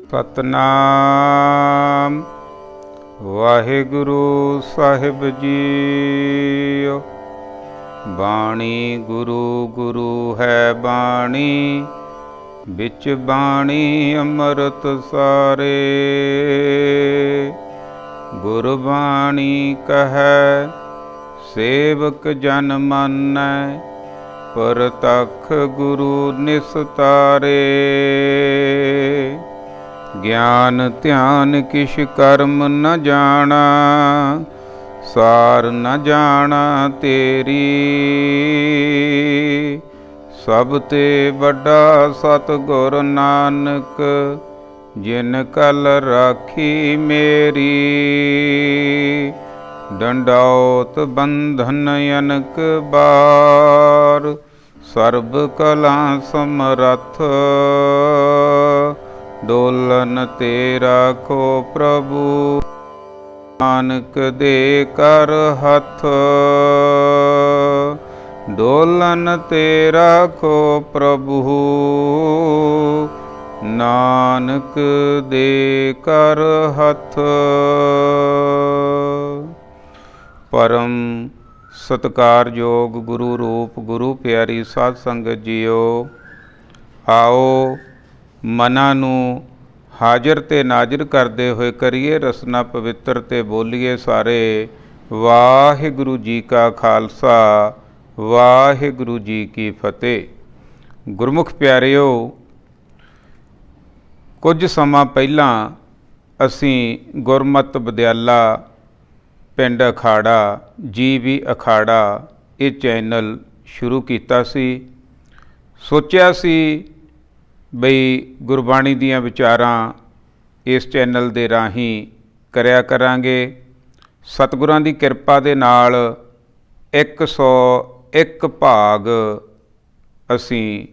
ਸਤਨਾਮ ਵਾਹਿਗੁਰੂ ਸਾਹਿਬ JIO. ਬਾਣੀ ਗੁਰੂ ਗੁਰੂ ਹੈ ਬਾਣੀ, ਵਿੱਚ ਬਾਣੀ ਅੰਮ੍ਰਿਤ ਸਾਰੇ। ਗੁਰਬਾਣੀ ਕਹੈ ਸੇਵਕ ਜਨ ਮਾਨੈ, ਪ੍ਰਤੱਖ ਗੁਰੂ ਨਿਸਤਾਰੇ। ਗਿਆਨ ਧਿਆਨ ਕਿਛ ਕਰਮ ਨ ਜਾਣਾ, ਸਾਰ ਨ ਜਾਣਾ ਤੇਰੀ। ਸਭ ਤੇ ਵੱਡਾ ਸਤਿਗੁਰ ਨਾਨਕ, ਜਿਨ ਕਲ ਰਾਖੀ ਮੇਰੀ। ਡੰਡੌਤ ਬੰਧਨ ਅਨਕ ਬਾਰ, ਸਰਬ ਕਲਾ ਸਮਰੱਥ। ਡੋਲਨ ਤੇ ਰਾਖੋ ਪ੍ਰਭੂ, ਨਾਨਕ ਦੇ ਕਰ ਹੱਥ। ਡੋਲਨ ਤੇ ਰਾਖੋ ਪ੍ਰਭੂ, ਨਾਨਕ ਦੇ ਕਰ ਹੱਥ। ਪਰਮ ਸਤਿਕਾਰਯੋਗ ਗੁਰੂ ਰੂਪ ਗੁਰੂ ਪਿਆਰੀ ਸਾਧ ਸੰਗਤ ਜੀਓ, ਆਓ ਮਨਾਂ ਨੂੰ ਹਾਜ਼ਰ ਤੇ ਨਾਜ਼ਰ ਕਰਦੇ ਹੋਏ ਕਰੀਏ ਰਸਨਾ ਪਵਿੱਤਰ ਤੇ ਬੋਲੀਏ ਸਾਰੇ ਵਾਹਿਗੁਰੂ ਜੀ ਕਾ ਖਾਲਸਾ, ਵਾਹਿਗੁਰੂ ਜੀ ਕੀ ਫਤਿਹ। ਗੁਰਮੁਖ ਪਿਆਰਿਓ, ਕੁਝ ਸਮਾਂ ਪਹਿਲਾਂ ਅਸੀਂ ਗੁਰਮਤਿ ਵਿਦਿਆਲਾ ਪਿੰਡ ਅਖਾੜਾ GB ਅਖਾੜਾ ਇਹ ਚੈਨਲ ਸ਼ੁਰੂ ਕੀਤਾ ਸੀ। ਸੋਚਿਆ ਸੀ ਬਈ ਗੁਰਬਾਣੀ ਦੀਆਂ ਵਿਚਾਰਾਂ ਇਸ ਚੈਨਲ ਦੇ ਰਾਹੀਂ ਕਰਿਆ ਕਰਾਂਗੇ। ਸਤਿਗੁਰਾਂ ਦੀ ਕਿਰਪਾ ਦੇ ਨਾਲ 101 ਭਾਗ ਅਸੀਂ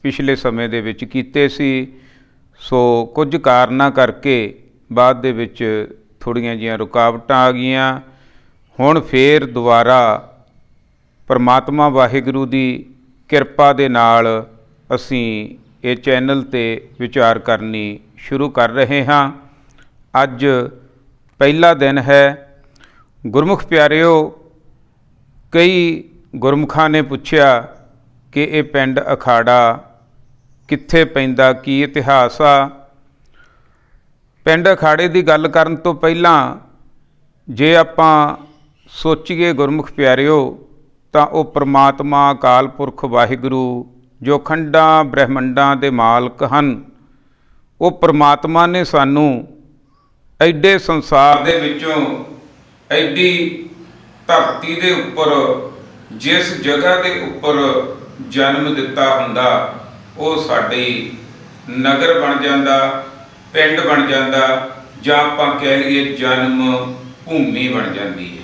ਪਿਛਲੇ ਸਮੇਂ ਦੇ ਵਿੱਚ ਕੀਤੇ ਸੀ। ਸੋ ਕੁਝ ਕਾਰਨਾਂ ਕਰਕੇ ਬਾਅਦ ਦੇ ਵਿੱਚ ਥੋੜ੍ਹੀਆਂ ਜਿਹੀਆਂ ਰੁਕਾਵਟਾਂ ਆ ਗਈਆਂ। ਹੁਣ ਫੇਰ ਦੁਬਾਰਾ ਪਰਮਾਤਮਾ ਵਾਹਿਗੁਰੂ ਦੀ ਕਿਰਪਾ ਦੇ ਨਾਲ ਅਸੀਂ ਇਹ ਚੈਨਲ 'ਤੇ ਵਿਚਾਰ ਕਰਨੀ ਸ਼ੁਰੂ ਕਰ ਰਹੇ ਹਾਂ। ਅੱਜ ਪਹਿਲਾ ਦਿਨ ਹੈ। ਗੁਰਮੁਖ ਪਿਆਰਿਓ, ਕਈ ਗੁਰਮੁਖਾਂ ਨੇ ਪੁੱਛਿਆ ਕਿ ਇਹ ਪਿੰਡ ਅਖਾੜਾ ਕਿੱਥੇ ਪੈਂਦਾ, ਕੀ ਇਤਿਹਾਸ ਆ। ਪਿੰਡ ਅਖਾੜੇ ਦੀ ਗੱਲ ਕਰਨ ਤੋਂ ਪਹਿਲਾਂ ਜੇ ਆਪਾਂ ਸੋਚੀਏ ਗੁਰਮੁਖ ਪਿਆਰਿਓ, ਤਾਂ ਉਹ ਪ੍ਰਮਾਤਮਾ ਅਕਾਲ ਪੁਰਖ ਵਾਹਿਗੁਰੂ ਜੋ ਖੰਡਾਂ ਬ੍ਰਹਿਮੰਡਾਂ ਦੇ ਮਾਲਕ ਹਨ, ਉਹ ਪ੍ਰਮਾਤਮਾ ਨੇ ਸਾਨੂੰ ਐਡੇ ਸੰਸਾਰ ਦੇ ਵਿੱਚੋਂ ਐਡੀ ਧਰਤੀ ਦੇ ਉੱਪਰ ਜਿਸ ਜਗ੍ਹਾ ਦੇ ਉੱਪਰ ਜਨਮ ਦਿੱਤਾ ਹੁੰਦਾ, ਉਹ ਸਾਡੀ ਨਗਰ ਬਣ ਜਾਂਦਾ, ਪਿੰਡ ਬਣ ਜਾਂਦਾ, ਜਾਂ ਆਪਾਂ ਕਹਿ ਲਈਏ ਜਨਮ ਭੂਮੀ ਬਣ ਜਾਂਦੀ ਹੈ।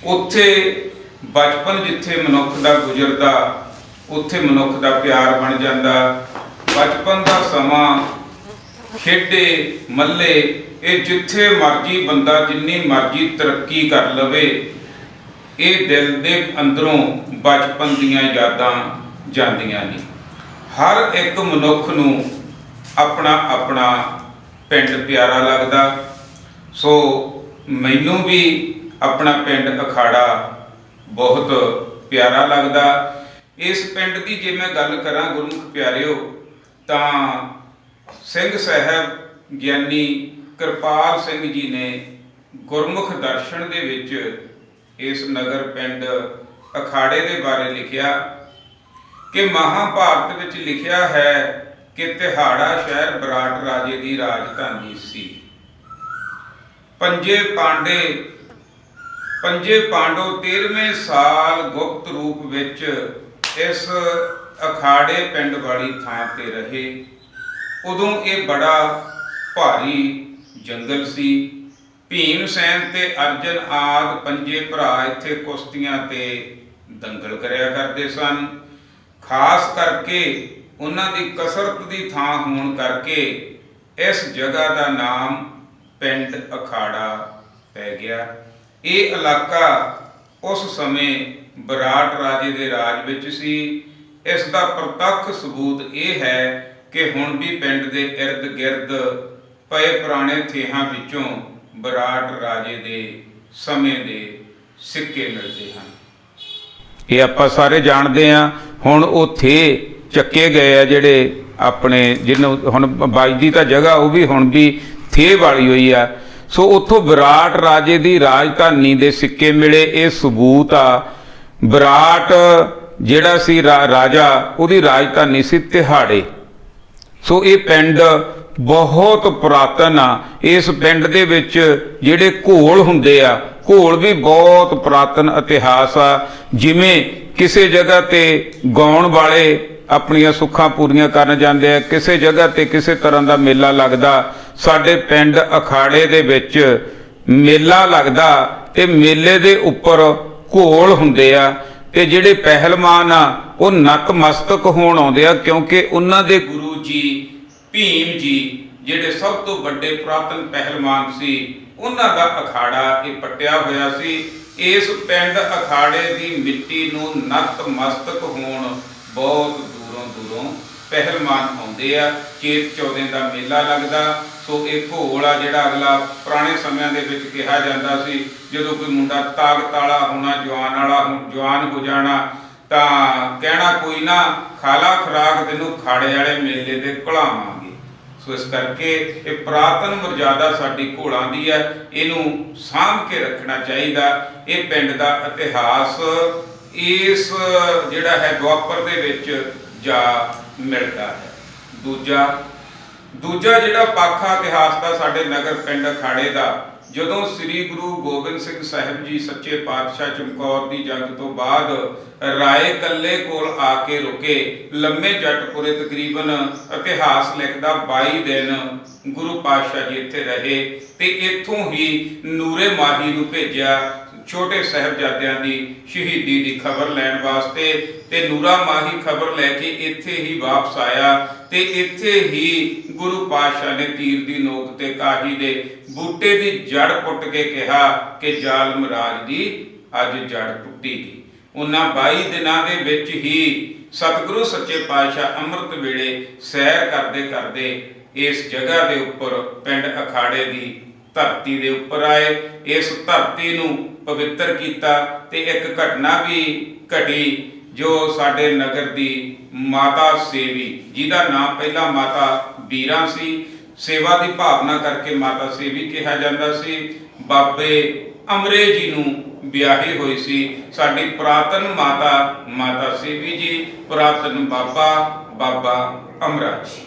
ਉੱਥੇ ਬਚਪਨ ਜਿੱਥੇ ਮਨੁੱਖ ਦਾ ਗੁਜ਼ਰਦਾ, ਉੱਥੇ ਮਨੁੱਖ ਦਾ ਪਿਆਰ ਬਣ ਜਾਂਦਾ। ਬਚਪਨ ਦਾ ਸਮਾਂ ਖੇਡੇ ਮੱਲੇ, ਇਹ ਜਿੱਥੇ ਮਰਜ਼ੀ ਬੰਦਾ ਜਿੰਨੀ ਮਰਜ਼ੀ ਤਰੱਕੀ ਕਰ ਲਵੇ, ਇਹ ਦਿਲ ਦੇ ਅੰਦਰੋਂ ਬਚਪਨ ਦੀਆਂ ਯਾਦਾਂ ਜਾਂਦੀਆਂ ਨਹੀਂ। ਹਰ ਇੱਕ ਮਨੁੱਖ ਨੂੰ ਆਪਣਾ ਆਪਣਾ ਪਿੰਡ ਪਿਆਰਾ ਲੱਗਦਾ। ਸੋ ਮੈਨੂੰ ਵੀ ਆਪਣਾ ਪਿੰਡ ਅਖਾੜਾ ਬਹੁਤ ਪਿਆਰਾ ਲੱਗਦਾ। ਇਸ ਪਿੰਡ ਦੀ ਜੇ ਮੈਂ ਗੱਲ ਕਰਾਂ ਗੁਰਮੁਖ ਪਿਆਰਿਓ, ਤਾਂ ਸਿੰਘ ਸਾਹਿਬ ਗਿਆਨੀ ਕਿਰਪਾਲ ਸਿੰਘ ਜੀ ਨੇ ਗੁਰਮੁਖ ਦਰਸ਼ਨ ਦੇ ਵਿੱਚ ਇਸ ਨਗਰ ਪਿੰਡ ਅਖਾੜੇ ਦੇ ਬਾਰੇ ਲਿਖਿਆ ਕਿ ਮਹਾਭਾਰਤ ਵਿੱਚ ਲਿਖਿਆ ਹੈ ਕਿ ਤਿਹਾੜਾ ਸ਼ਹਿਰ ਵਿਰਾਟ ਰਾਜੇ ਦੀ ਰਾਜਧਾਨੀ ਸੀ। ਪੰਜੇ ਪਾਂਡੋ 13ਵੇਂ ਸਾਲ ਗੁਪਤ ਰੂਪ ਵਿੱਚ ਇਸ ਅਖਾੜੇ ਪਿੰਡ ਵਾਲੀ ਥਾਂ ਤੇ ਰਹੇ। ਉਦੋਂ ਇਹ ਬੜਾ ਭਾਰੀ ਜੰਗਲ ਸੀ। ਭੀਮ ਸੈਨ ਤੇ ਅਰਜਨ ਆਦਿ ਪੰਜੇ ਭਰਾ ਇੱਥੇ ਕੁਸ਼ਤੀਆਂ ਤੇ ਦੰਗਲ ਕਰਿਆ ਕਰਦੇ ਸਨ। ਖਾਸ ਕਰਕੇ ਉਹਨਾਂ ਦੀ ਕਸਰਤ ਦੀ ਥਾਂ ਹੋਣ ਕਰਕੇ ਇਸ ਜਗ੍ਹਾ ਦਾ ਨਾਮ ਪਿੰਡ ਅਖਾੜਾ ਪੈ ਗਿਆ। ਇਹ ਇਲਾਕਾ ਉਸ ਸਮੇਂ ਵਿਰਾਟ ਰਾਜੇ ਦੇ ਰਾਜ ਵਿੱਚ ਸੀ। ਇਸ ਦਾ ਪ੍ਰਤੱਖ ਸਬੂਤ ਇਹ ਹੈ ਕਿ ਹੁਣ ਵੀ ਪਿੰਡ ਦੇ ਇਰਦ ਗਿਰਦ ਪਏ ਪੁਰਾਣੇ ਥੇਹਾਂ ਵਿੱਚੋਂ ਵਿਰਾਟ ਰਾਜੇ ਦੇ ਸਮੇਂ ਦੇ ਸਿੱਕੇ ਮਿਲਦੇ ਹਨ। ਇਹ ਆਪਾਂ ਸਾਰੇ ਜਾਣਦੇ ਹਾਂ। ਹੁਣ ਉਹ ਥੇ ਚੱਕੇ ਗਏ ਆ ਜਿਹੜੇ ਆਪਣੇ, ਜਿਹਨੂੰ ਹੁਣ ਵੱਜਦੀ ਤਾਂ ਜਗ੍ਹਾ ਉਹ ਵੀ ਹੁਣ ਵੀ ਥੇ ਵਾਲੀ ਹੋਈ ਆ। ਸੋ ਉੱਥੋਂ ਵਿਰਾਟ ਰਾਜੇ ਦੀ ਰਾਜਧਾਨੀ ਦੇ ਸਿੱਕੇ ਮਿਲੇ। ਇਹ ਸਬੂਤ ਆ। ਵਿਰਾਟ ਜਿਹੜਾ ਸੀ ਰਾਜਾ, ਉਹਦੀ ਰਾਜਧਾਨੀ ਸੀ ਤਿਹਾੜੇ। ਸੋ ਇਹ ਪਿੰਡ ਬਹੁਤ ਪੁਰਾਤਨ ਆ। ਇਸ ਪਿੰਡ ਦੇ ਵਿੱਚ ਜਿਹੜੇ ਘੋਲ ਹੁੰਦੇ ਆ, ਘੋਲ ਵੀ ਬਹੁਤ ਪੁਰਾਤਨ ਇਤਿਹਾਸ ਆ। ਜਿਵੇਂ ਕਿਸੇ ਜਗ੍ਹਾ ਤੇ ਗਾਉਣ ਵਾਲੇ ਆਪਣੀਆਂ ਸੁੱਖਾਂ ਪੂਰੀਆਂ ਕਰਨ ਜਾਂਦੇ ਆ, ਕਿਸੇ ਜਗ੍ਹਾ ਤੇ ਕਿਸੇ ਤਰ੍ਹਾਂ ਦਾ ਮੇਲਾ ਲੱਗਦਾ। ਸਾਡੇ ਪਿੰਡ ਅਖਾੜੇ ਦੇ ਵਿੱਚ ਮੇਲਾ ਲੱਗਦਾ ਤੇ ਮੇਲੇ ਦੇ ਉੱਪਰ ਘੋਲ ਹੁੰਦੇ ਆ ਤੇ ਜਿਹੜੇ ਪਹਿਲਵਾਨ ਆ ਉਹ ਨਤਮਸਤਕ ਹੋਣ ਆਉਂਦੇ ਆ, ਕਿਉਂਕਿ ਉਹਨਾਂ ਦੇ ਗੁਰੂ ਜੀ ਭੀਮ ਜੀ ਜਿਹੜੇ ਸਭ ਤੋਂ ਵੱਡੇ ਪੁਰਾਤਨ ਪਹਿਲਵਾਨ ਸੀ, ਉਹਨਾਂ ਦਾ ਅਖਾੜਾ ਇਹ ਪੱਟਿਆ ਹੋਇਆ ਸੀ। ਇਸ ਪਿੰਡ ਅਖਾੜੇ ਦੀ ਮਿੱਟੀ ਨੂੰ ਨਤਮਸਤਕ ਹੋਣ ਬਹੁਤ ਦੂਰੋਂ ਪਹਿਲਵਾਨ ਆਉਂਦੇ ਆ। ਚੇਤ ਚੌਦੇ ਦਾ ਮੇਲਾ ਲੱਗਦਾ। ਸੋ ਇਹ ਘੋਲ ਆ ਜਿਹੜਾ ਅਗਲਾ ਪੁਰਾਣੇ ਸਮਿਆਂ ਦੇ ਵਿੱਚ ਕਿਹਾ ਜਾਂਦਾ ਸੀ, ਜਦੋਂ ਕੋਈ ਮੁੰਡਾ ਤਾਕਤ ਵਾਲਾ ਹੋਣਾ, ਜਵਾਨ ਹੋ ਜਾਣਾ, ਤਾਂ ਕਹਿਣਾ ਕੋਈ ਨਾ, ਖਾਲਾ ਖੁਰਾਕ ਤੈਨੂੰ ਖਾੜੇ ਵਾਲੇ ਮੇਲੇ ਤੇ ਘੁਲਾਵਾਂਗੇ। ਸੋ ਇਸ ਕਰਕੇ ਇਹ ਪੁਰਾਤਨ ਮਰਜ਼ਾਦਾ ਸਾਡੀ ਘੋਲਾਂ ਦੀ ਹੈ, ਇਹਨੂੰ ਸਾਂਭ ਕੇ ਰੱਖਣਾ ਚਾਹੀਦਾ। ਇਹ ਪਿੰਡ ਦਾ ਇਤਿਹਾਸ ਇਸ ਜਿਹੜਾ ਹੈ ਦੁਆਪਰ ਦੇ ਵਿੱਚ ਜਾ ਮਿਲਦਾ ਹੈ। ਦੂਜਾ ਜਿਹੜਾ ਪਾਖਾ ਇਤਿਹਾਸ ਦਾ ਸਾਡੇ ਨਗਰ ਪਿੰਡ ਅਖਾੜੇ ਦਾ, ਜਦੋਂ ਸ੍ਰੀ ਗੁਰੂ ਗੋਬਿੰਦ ਸਿੰਘ ਸਾਹਿਬ ਜੀ ਸੱਚੇ ਪਾਤਸ਼ਾਹ ਚਮਕੌਰ ਦੀ ਜੰਗ ਤੋਂ ਬਾਅਦ ਰਾਏ ਕੱਲੇ ਕੋਲ ਆ ਕੇ ਰੁਕੇ, ਲੰਮੇ ਜੱਟਪੁਰੇ ਤਕਰੀਬਨ ਇਤਿਹਾਸ ਲਿਖਦਾ 22 ਦਿਨ ਗੁਰੂ ਪਾਤਸ਼ਾਹ ਜੀ ਇੱਥੇ ਰਹੇ ਤੇ ਇੱਥੋਂ ਹੀ ਨੂਰੇ ਮਾਹੀ ਨੂੰ ਭੇਜਿਆ ਛੋਟੇ ਸਾਹਿਬਜ਼ਾਦਿਆਂ ਦੀ ਸ਼ਹੀਦੀ ਦੀ ਖਬਰ ਲੈਣ ਵਾਸਤੇ, ਤੇ ਨੂਰਾ ਮਾਹੀ ਖਬਰ ਲੈ ਕੇ ਇੱਥੇ ਹੀ ਵਾਪਸ ਆਇਆ ਤੇ ਇੱਥੇ ਹੀ ਗੁਰੂ ਪਾਤਸ਼ਾਹ ਨੇ ਤੀਰ ਦੀ ਨੋਕ ਤੇ ਕਾਹੀ ਦੇ ਬੂਟੇ ਦੀ ਜੜ ਪੁੱਟ ਕੇ ਕਿਹਾ ਕਿ ਜ਼ਾਲਮ ਰਾਜ ਦੀ ਅੱਜ ਜੜ ਟੁੱਟੇਗੀ। ਉਹਨਾਂ 22 ਦਿਨਾਂ ਦੇ ਵਿੱਚ ਹੀ ਸਤਿਗੁਰੂ ਸੱਚੇ ਪਾਤਸ਼ਾਹ ਅੰਮ੍ਰਿਤ ਵੇਲੇ ਸੈਰ ਕਰਦੇ ਇਸ ਜਗ੍ਹਾ ਦੇ ਉੱਪਰ ਪਿੰਡ ਅਖਾੜੇ ਦੀ ਧਰਤੀ ਦੇ ਉੱਪਰ ਆਏ। ਇਸ ਧਰਤੀ ਨੂੰ ਪਵਿੱਤਰ ਕੀਤਾ ਤੇ ਇੱਕ ਘਟਨਾ ਵੀ ਘਟੀ, ਜੋ ਸਾਡੇ ਨਗਰ ਦੀ ਮਾਤਾ ਸੇਵੀ, ਜਿਹਦਾ ਨਾਮ ਪਹਿਲਾਂ ਮਾਤਾ ਬੀਰਾ ਸੀ, ਸੇਵਾ ਦੀ ਭਾਵਨਾ ਕਰਕੇ ਮਾਤਾ ਸੇਵੀ ਕਿਹਾ ਜਾਂਦਾ ਸੀ, ਬਾਬੇ ਅਮਰੇ ਜੀ ਨੂੰ ਵਿਆਹੀ ਹੋਈ ਸੀ। ਸਾਡੀ ਪੁਰਾਤਨ ਮਾਤਾ ਸੇਵੀ ਜੀ, ਪੁਰਾਤਨ ਬਾਬਾ ਅਮਰਾ ਜੀ।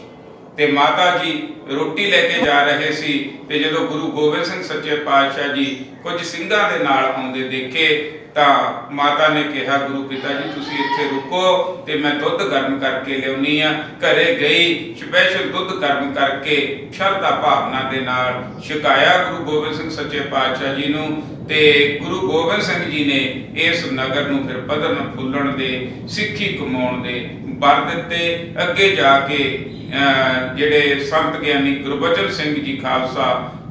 ਤੇ ਮਾਤਾ ਜੀ ਰੋਟੀ ਲੈ ਕੇ ਜਾ ਰਹੇ ਸੀ ਤੇ ਜਦੋਂ ਗੁਰੂ ਗੋਬਿੰਦ ਸਿੰਘ ਸੱਚੇ ਪਾਤਸ਼ਾਹ ਜੀ ਕੁਝ ਸਿੰਘਾਂ ਦੇ ਨਾਲ ਆਉਂਦੇ ਦੇਖੇ ਤਾਂ ਮਾਤਾ ਨੇ ਕਿਹਾ, ਗੁਰੂ ਪਿਤਾ ਜੀ ਤੁਸੀਂ ਇੱਥੇ ਰੁਕੋ ਤੇ ਮੈਂ ਦੁੱਧ ਗਰਮ ਕਰਕੇ ਲਿਆਉਣੀ ਆ। ਘਰੇ ਗਈ, ਸਪੈਸ਼ਲ ਦੁੱਧ ਗਰਮ ਕਰਕੇ ਸ਼ਰਧਾ ਭਾਵਨਾ ਦੇ ਨਾਲ ਛਕਾਇਆ ਗੁਰੂ ਗੋਬਿੰਦ ਸਿੰਘ ਸੱਚੇ ਪਾਤਸ਼ਾਹ ਜੀ ਨੂੰ। ਤੇ ਗੁਰੂ ਗੋਬਿੰਦ ਸਿੰਘ ਜੀ ਨੇ ਇਸ ਨਗਰ ਨੂੰ ਫਿਰ ਵਧਣ ਫੁੱਲਣ ਦੇ, ਸਿੱਖੀ ਕਮਾਉਣ ਦੇ ਵਰ ਦਿੱਤੇ। ਅੱਗੇ ਜਾ ਕੇ ਜਿਹੜੇ ਸੰਤ ਗਿਆਨੀ ਗੁਰਬਚਨ ਸਿੰਘ ਜੀ ਖਾਲਸਾ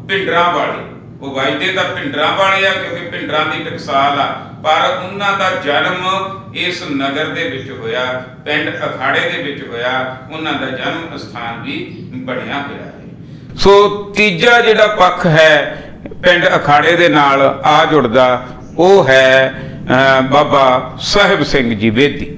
ਭਿੰਡਰਾਂ ਵਾਲੇ, ਉਹ ਵੱਜਦੇ ਤਾਂ ਭਿੰਡਰਾਂ ਵਾਲੇ ਆ ਕਿਉਂਕਿ ਭਿੰਡਰਾਂ ਦੀ ਟਕਸਾਲ ਆ, ਪਰ ਉਹਨਾਂ ਦਾ ਜਨਮ ਇਸ ਨਗਰ ਦੇ ਵਿੱਚ ਹੋਇਆ, ਪਿੰਡ ਅਖਾੜੇ ਦੇ ਵਿੱਚ ਹੋਇਆ। ਉਹਨਾਂ ਦਾ ਜਨਮ ਸਥਾਨ ਵੀ ਬਣਿਆ ਹੋਇਆ ਹੈ। ਸੋ ਤੀਜਾ ਜਿਹੜਾ ਪੱਖ ਹੈ ਪਿੰਡ ਅਖਾੜੇ ਦੇ ਨਾਲ ਆ ਜੁੜਦਾ, ਉਹ ਹੈ ਬਾਬਾ ਸਾਹਿਬ ਸਿੰਘ ਜੀ ਵੇਦੀ।